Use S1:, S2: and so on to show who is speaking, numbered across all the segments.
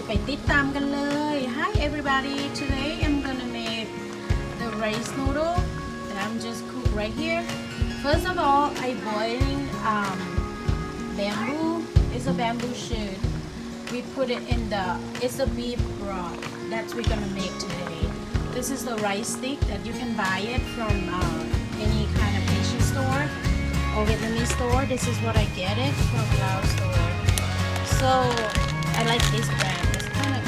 S1: ไปติดตามกันเลย Hi everybody, today I'm gonna make the rice noodle that I'm just cook right here. First of all, I boiling bamboo. It's a bamboo shoot. We put it in it's a beef broth that we're gonna make today. This is the rice stick that you can buy it from any kind of Asian store or Vietnamese store. This is what I get it from Lao store. So I like this brand. It's kind of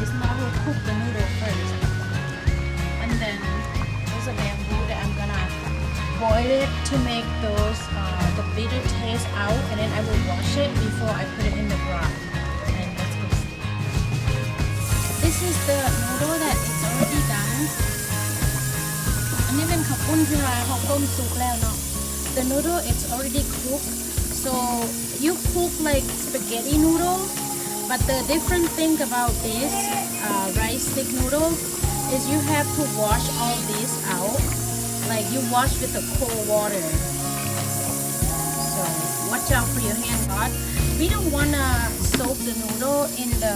S1: it's not will cook the noodle first, and then there's a bamboo that I'm gonna boil it to make those the bitter taste out, and then I will wash it before I put it in the broth. And let's go see. This is the noodle that is already done. อันนี้เป็นข้าวปุ้นที่ร้านเขาต้มสุกแล้วเนาะ The noodle is already cooked, so you cook like spaghetti noodle, but the different thing about this rice stick noodle is you have to wash all this out. Like you wash with the cold water. So watch out for your hand, God. We don't wanna soak the noodle in the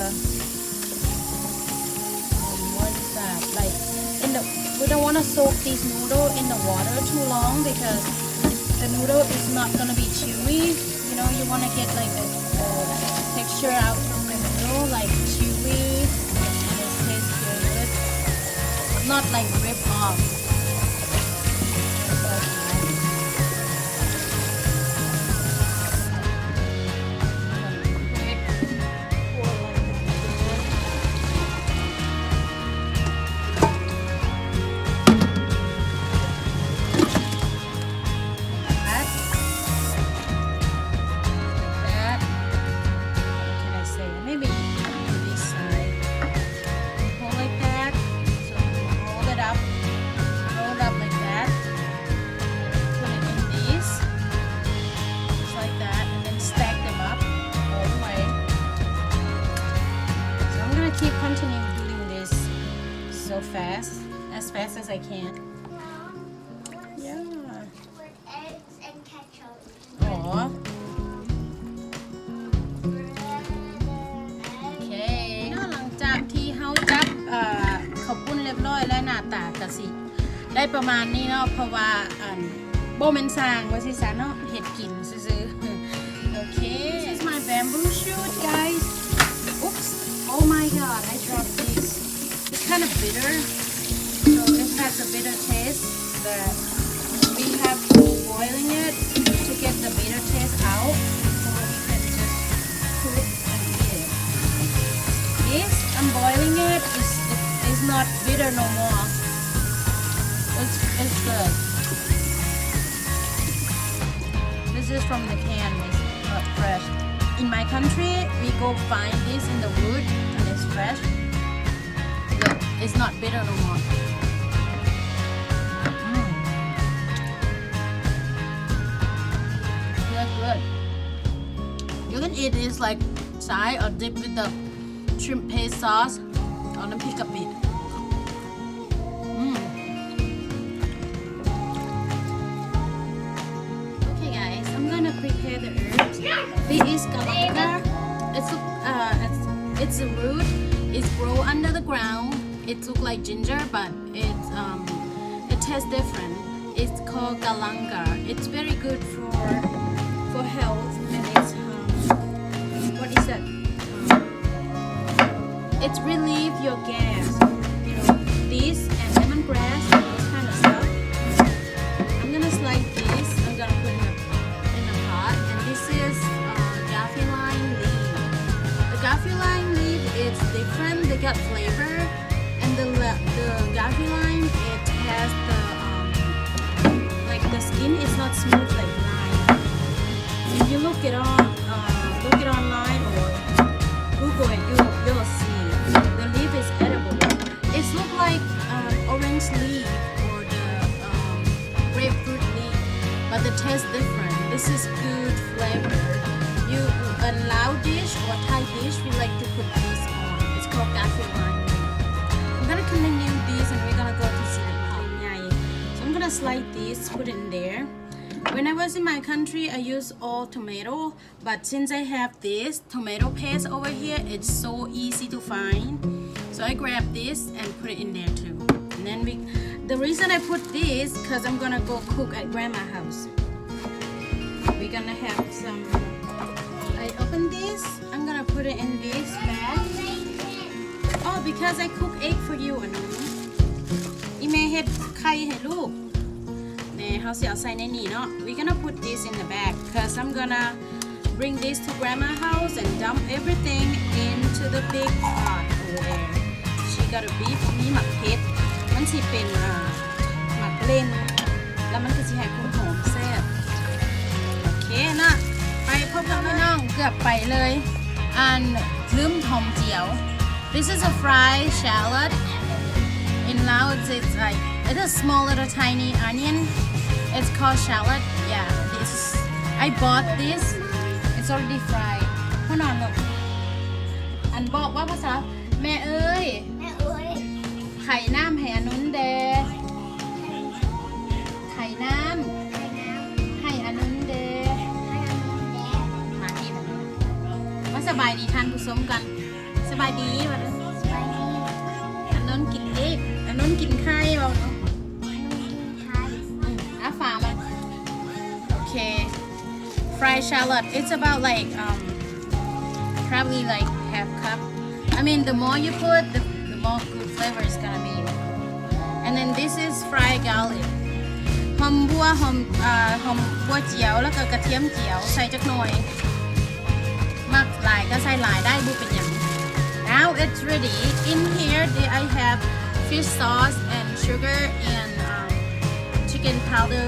S1: what is that? Like we don't wanna soak this noodle in the water too long because the noodle is not gonna be chewy. You know, you wanna get like the texture out from the noodle, like chewy, and it tastes good. Not like rip off. Keep continue doing this so fast, as fast as I can. Yeah.
S2: With eggs and ketchup.
S1: Aw. Okay. หลังจากที่เฮาจับข้าวปุ้นเรียบร้อยแล้วหน้าตากะสิได้ประมาณนี้เนาะเพราะว่าบ่แม่นสร้างว่าสิซะเนาะเฮ็ดกินซื่อๆ Okay. This is my bamboo shoot, guys. Oops. Oh my god, I dropped this. It's kind of bitter, so it has a bitter taste that we have to boiling it to get the bitter taste out so we can just cook and eat it. This, I'm boiling it, it's not bitter no more. It's good. This is from the can, it's not fresh. In my country, we go find this in the wood and it's fresh. Look, it's not bitter no more. That's good. You can eat this like side or dip with the shrimp paste sauce or the pick up it. Okay guys, I'm gonna prepare the herbs. This is galanga. It's a root. It's grow under the ground. It looks like ginger, but it tastes different. It's called galanga. It's very good for health, and it's what is that? It's relieve your gas. You know, this and lemongrass and those kind of stuff. I'm gonna slice this. I'm gonna put it in a pot, and this is gaffyline leaf. The gaffyline leaf is different. They got flavor, and the gaffyline it has the like the skin is not smooth like lime. If you look it online or Google it, you'll see the leaf is edible. It looks like orange leaf or the grapefruit leaf, but the taste different. This is good flavor. You a Lao dish or Thai dish, we like to put this on. It's called gaffyline. I'm gonna continue this and we're gonna go to see the pot. So I'm gonna slide this, put it in there. When I was in my country, I used all tomato, but since I have this tomato paste over here, it's so easy to find. So I grab this and put it in there too. And then the reason I put this, because I'm gonna go cook at grandma's house. We're gonna have some, I open this, I'm gonna put it in this bag. Oh, because I cook egg for you อันนี้อีเมเฮ็ดไข่ให้ลูกนี่เขาสิเอาใส่ในนี่เนาะ We're gonna put this in the bag because I'm gonna bring this to grandma's house and dump everything into the big pot over there. She got a beef มีหมักเผ็ดมันสิเป็นหมักเล่นแล้วมันก็สิให้คุณหอมแซ่บโอเคนะไปพบกับพี่น้องเกือบไปเลยอันลืมหอมเจียว This is a fried shallot. In Laos, it's like it's a small little tiny onion. It's called shallot. Yeah, this. I bought this. It's already fried. Hold on, look. อันบอกว่าภาษาแม่เอ้ย
S2: แม่เอ้ย
S1: ไข่น้ำให้อันนุนเดไข่น้ำ
S2: ไข่น้
S1: ให้อันนุนเด
S2: ำให้น้ำแดง
S1: มาที่แบบนี้ว่าสบายดีท่านผู้ชมกันสบายดีวะเด้อ
S2: สไปซี่
S1: อันนุนกินเล็กอันนุนกินไข่บอกเนาะ
S2: ไข่
S1: ฝามัน Okay fried shallot it's about like probably like half cup I mean the more you put the more good flavor is gonna be and then this is fried garlic หอมบัวหอมบัวเจียวแล้วก็กระเทียมเจียวใส่จักหน่อยมักหลายก็ใส่หลายได้บุเป็นอย่าง now it's ready in here I have fish sauce and sugar and chicken powder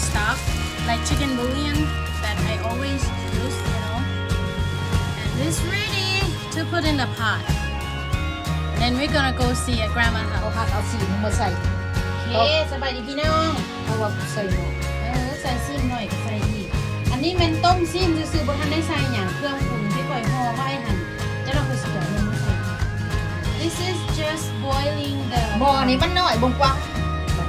S1: stuff like chicken bouillon that I always use you know and it's ready to put in the pot and then we're gonna go see at grandma's
S3: เอา
S1: house
S3: ผักเอาสีมึงมาใส่
S1: โอเคสบายดีพี่น้อง
S3: เอาว่าใส่หม้อ
S1: ใส่ซีมหน่อยก็ใส่อีกอันนี้เป็นต้มซีมซื้อๆบนทันได้ใส่อย่างเครื่องปรุงที่ก่อยห่อไว้หั่นจะเราไปสวยมันมาใส่ This is just boiling the
S3: หม้อนี้มันน้อยบงกว่า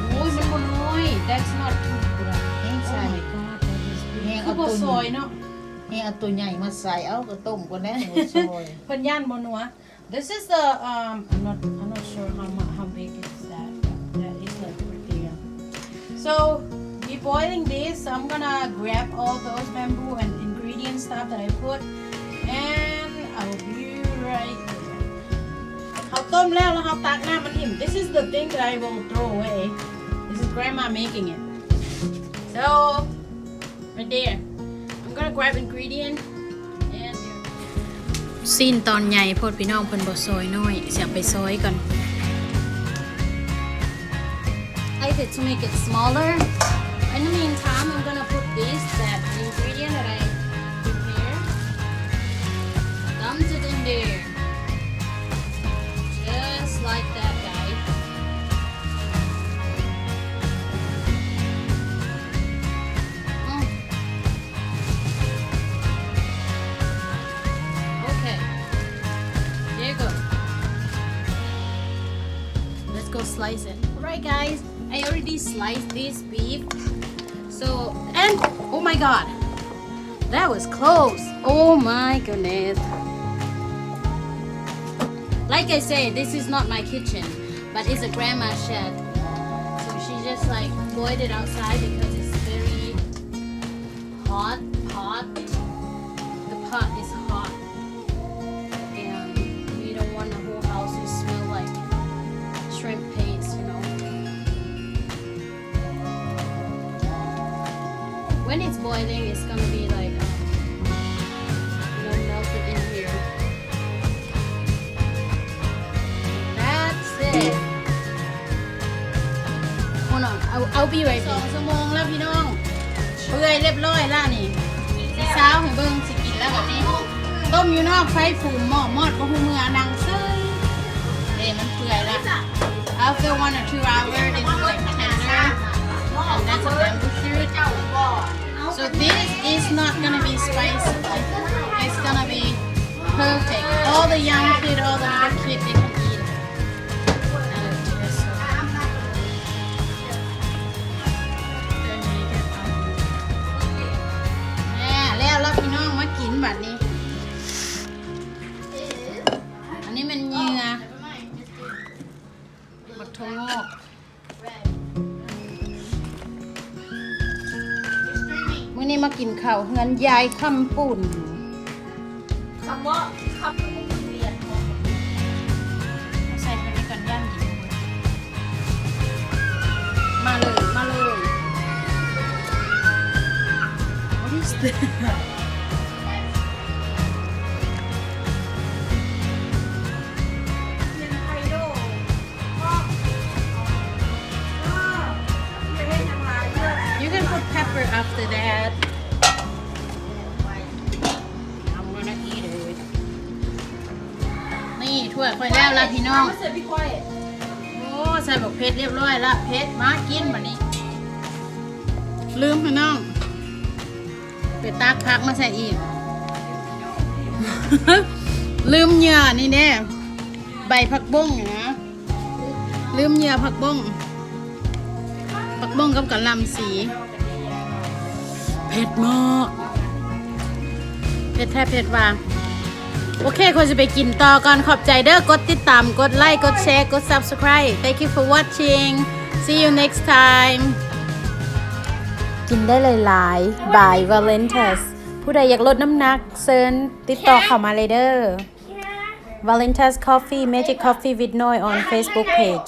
S1: โอ้ยมันบ่น้อย That's not too good
S3: แห้ง
S1: Oh
S3: ใส่
S1: my god that is
S3: แห้ง
S1: คือ
S3: เอา
S1: บ่
S3: ตัว
S1: ซอยเนาะ
S3: แห้งเอาตัวใหญ่มาใส่เอาก็ต้มก่อนนะซอย
S1: เพิ่นย่านบ่นัว This is the I'm not sure how big is that that is like right there so we boiling this so I'm gonna grab all those bamboo and ingredient stuff that I put and I will be right there เขาต้มแล้วเขาตักน้ำมันหิม This is the thing that I will throw away This is grandma making it so right there I'm gonna grab ingredient and ซีนตอนใหญ่โพดพี่น้องเพิ่นบ่ซอยน้อยเสียไปซอยก่อน I did to make it smaller in the meantime I'm gonna put that ingredient that I prepared dump it in there just like that guys Okay, there you go. Let's go slice it. Alright guys, I already sliced this beef. So, and, oh my god. That was close. Oh my goodness. Like I said, this is not my kitchen, but it's a grandma shed. So she just like boiled it outside because it's very hot. The pot is hot. And we don't want the whole house to smell like shrimp paste, you know. When it's boiling, it's gonna be like, melted in here. That's it. Hold on, I'll be right back. 2 ชั่วโมงแล้วพี่น้องเปื่อยเรียบร้อยแล้วนี่สิเช้าให้เบิ่งสิกินแล้วแบบนี้ต้มอยู่นอกไฟฟูมหม้อมอดก็หูเมือนังเซ้ยมันเปื่อยแล้ว After 1 or 2 hours it's like tender and that's a bamboo shoot so this is not gonna be spicy it's gonna be perfect all the young kid all the little kid they can eat it and it's just so นนี้มันเหงื่อบักทงอกมื้อนี้มากินข้าวเฮือนยายคำปุ่น
S3: คำว่าคำเรียน
S1: ใส่ไปในก่อนย่างกินมาเลย มาเลย What is this?
S3: ไฮโดพ่อจะให้ทำลายเพื่อ
S1: You can put pepper after that. I'm gonna eat it. นี่ถ้วยค่อยแล้วละพี่น้อง
S3: ไม่เสร็จพี่ก้อย
S1: โอ้ใส่บอกเพชรเรียบร้อยละเพชรมากินวันนี้ ลืมพี่น้องไปตักพักมาใส่อีก ลืมเหยื่อนี่แน่ใบผักบุ้งอยู่นะลืมเหยื่อผักบุ้งผักบุ้งกับกะหล่ำสีเผ็ดมากเผ็ดแทบเผ็ดว่าโอเคคนจะไปกินต่อก่อนขอบใจเด้อกดติดตามกดไลค์กดแชร์กด subscribe thank you for watching see you next time กินได้หลายๆ by Valentus ผู้ใดอยากลดน้ำหนักเซิร์นติดต่อเข้ามาเลยเด้อ Valentus Coffee Magic Coffee with Noi on Facebook page